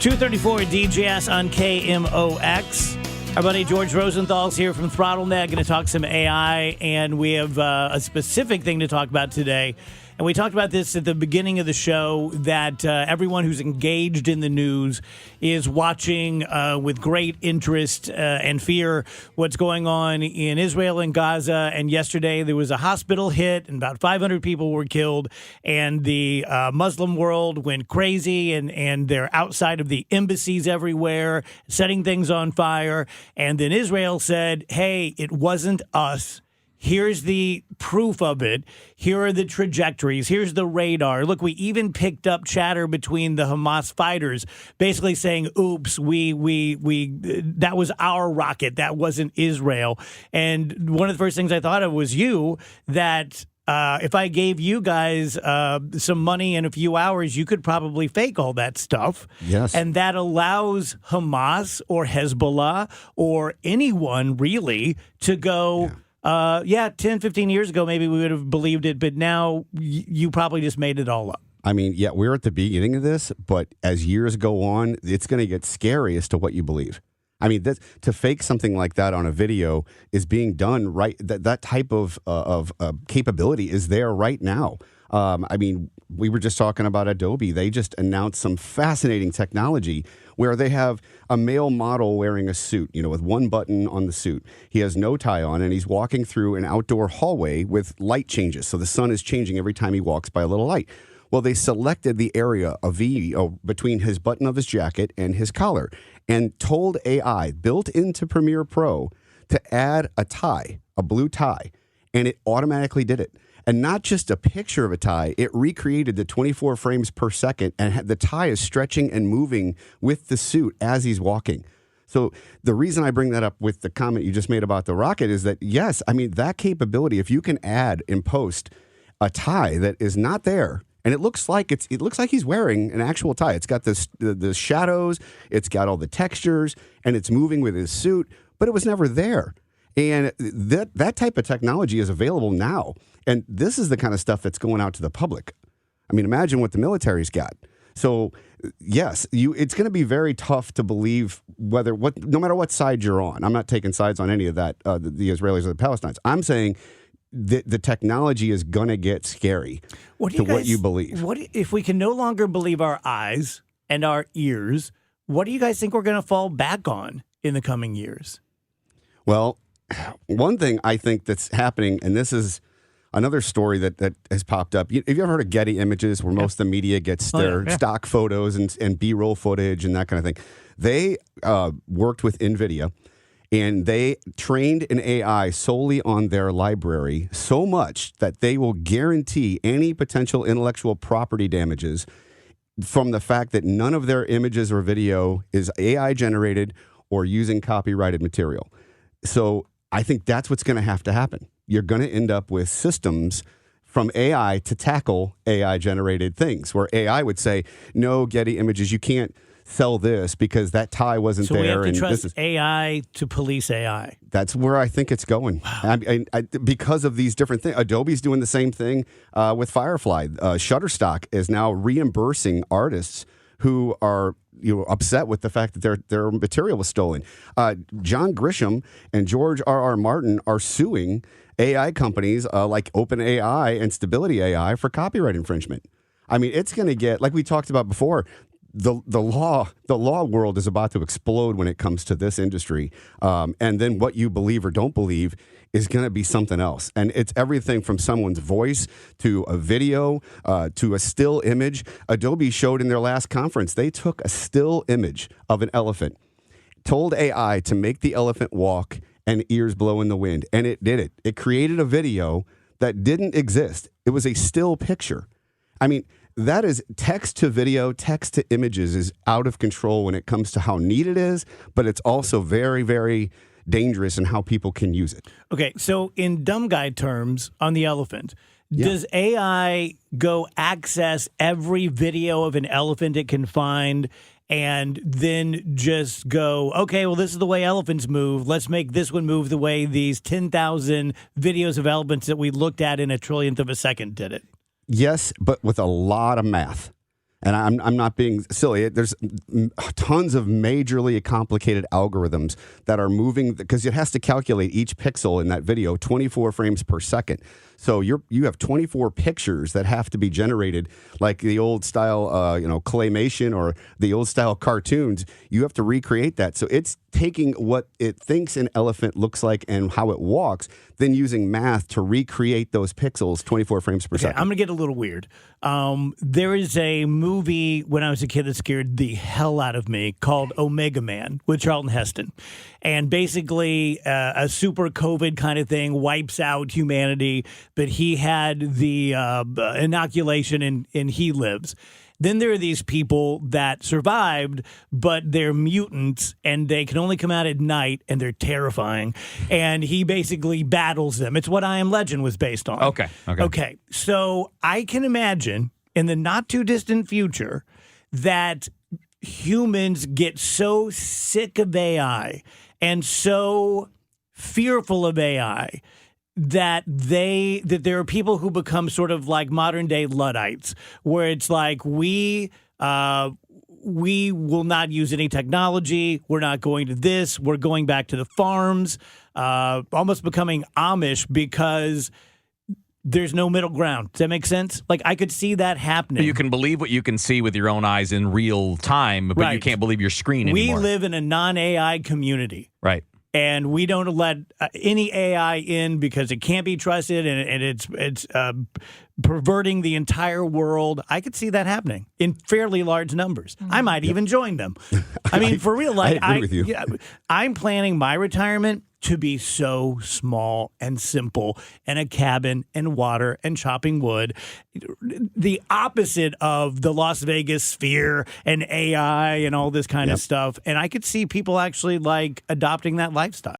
234 DJS on KMOX. Our buddy George Rosenthal's here from ThrottleNet, going to talk some AI, and we have a specific thing to talk about today. And we talked about this at the beginning of the show, that everyone who's engaged in the news is watching with great interest and fear what's going on in Israel and Gaza. And yesterday there was a hospital hit and about 500 people were killed. And the Muslim world went crazy, and they're outside of the embassies everywhere, setting things on fire. And then Israel said, hey, it wasn't us. Here's the proof of it. Here are the trajectories. Here's the radar. Look, we even picked up chatter between the Hamas fighters, basically saying, oops, that was our rocket. That wasn't Israel. And one of the first things I thought of was you, that if I gave you guys some money in a few hours, you could probably fake all that stuff. Yes. And that allows Hamas or Hezbollah or anyone really to go... 10, 15 years ago, maybe we would have believed it, but now you probably just made it all up. I mean, yeah, we're at the beginning of this, but as years go on, it's going to get scary as to what you believe. I mean, to fake something like that on a video is being done right. That type of capability is there right now. I mean, we were just talking about Adobe. They just announced some fascinating technology where they have a male model wearing a suit, with one button on the suit. He has no tie on, and he's walking through an outdoor hallway with light changes. So the sun is changing every time he walks by a little light. Well, they selected the area between his button of his jacket and his collar and told AI, built into Premiere Pro, to add a tie, a blue tie, and it automatically did it. And not just a picture of a tie, it recreated the 24 frames per second, and the tie is stretching and moving with the suit as he's walking. So the reason I bring that up with the comment you just made about the rocket is that, yes, I mean, that capability, if you can add in post a tie that is not there, and it looks like he's wearing an actual tie. It's got the shadows, it's got all the textures, and it's moving with his suit, but it was never there. And that type of technology is available now. And this is the kind of stuff that's going out to the public. I mean, imagine what the military's got. So, yes, it's going to be very tough to believe no matter what side you're on. I'm not taking sides on any of that, the Israelis or the Palestinians. I'm saying the technology is going to get scary what you believe. What if we can no longer believe our eyes and our ears? What do you guys think we're going to fall back on in the coming years? Well, one thing I think that's happening, and this is another story that has popped up. Have you ever heard of Getty Images, where most of the media gets their stock photos and B-roll footage and that kind of thing? They worked with NVIDIA, and they trained an AI solely on their library so much that they will guarantee any potential intellectual property damages from the fact that none of their images or video is AI generated or using copyrighted material. So I think that's what's going to have to happen. You're going to end up with systems from AI to tackle AI-generated things, where AI would say, no, Getty Images, you can't sell this because that tie wasn't there. So we have to trust AI to police AI. That's where I think it's going. Wow. Because of these different things. Adobe's doing the same thing with Firefly. Shutterstock is now reimbursing artists who are upset with the fact that their material was stolen. John Grisham and George R.R. Martin are suing AI companies like OpenAI and Stability AI for copyright infringement. I mean, it's going to get, like we talked about before, the law world is about to explode when it comes to this industry. And then what you believe or don't believe is going to be something else. And it's everything from someone's voice to a video to a still image. Adobe showed in their last conference, they took a still image of an elephant, told AI to make the elephant walk and ears blow in the wind. And it did it. It created a video that didn't exist. It was a still picture. I mean, that is text to video, text to images is out of control when it comes to how neat it is, but it's also very, very dangerous in how people can use it. Okay, so in dumb guy terms, on the elephant, does AI go access every video of an elephant it can find and then just go, okay, well, this is the way elephants move. Let's make this one move the way these 10,000 videos of elephants that we looked at in a trillionth of a second did it? Yes, but with a lot of math. And I'm not being silly. There's tons of majorly complicated algorithms that are moving because it has to calculate each pixel in that video 24 frames per second. So you have 24 pictures that have to be generated like the old style, claymation or the old style cartoons. You have to recreate that. So it's taking what it thinks an elephant looks like and how it walks, then using math to recreate those pixels 24 frames per second. I'm going to get a little weird. There is a movie when I was a kid that scared the hell out of me called Omega Man with Charlton Heston. And basically a super COVID kind of thing wipes out humanity, but he had the inoculation and he lives. Then there are these people that survived, but they're mutants and they can only come out at night and they're terrifying. And he basically battles them. It's what I Am Legend was based on. Okay. So I can imagine in the not too distant future that humans get so sick of AI and so fearful of AI that there are people who become sort of like modern day Luddites, where it's like we will not use any technology. We're not going to this. We're going back to the farms, almost becoming Amish because there's no middle ground. Does that make sense? Like I could see that happening. You can believe what you can see with your own eyes in real time, but you can't believe your screen anymore. We live in a non-AI community. Right. And we don't let any AI in because it can't be trusted, and it's perverting the entire world. I could see that happening in fairly large numbers. I might even join them. I mean, for real, like I agree with you. I'm planning my retirement to be so small and simple, and a cabin and water and chopping wood. The opposite of the Las Vegas sphere and AI and all this kind of stuff. And I could see people actually like adopting that lifestyle.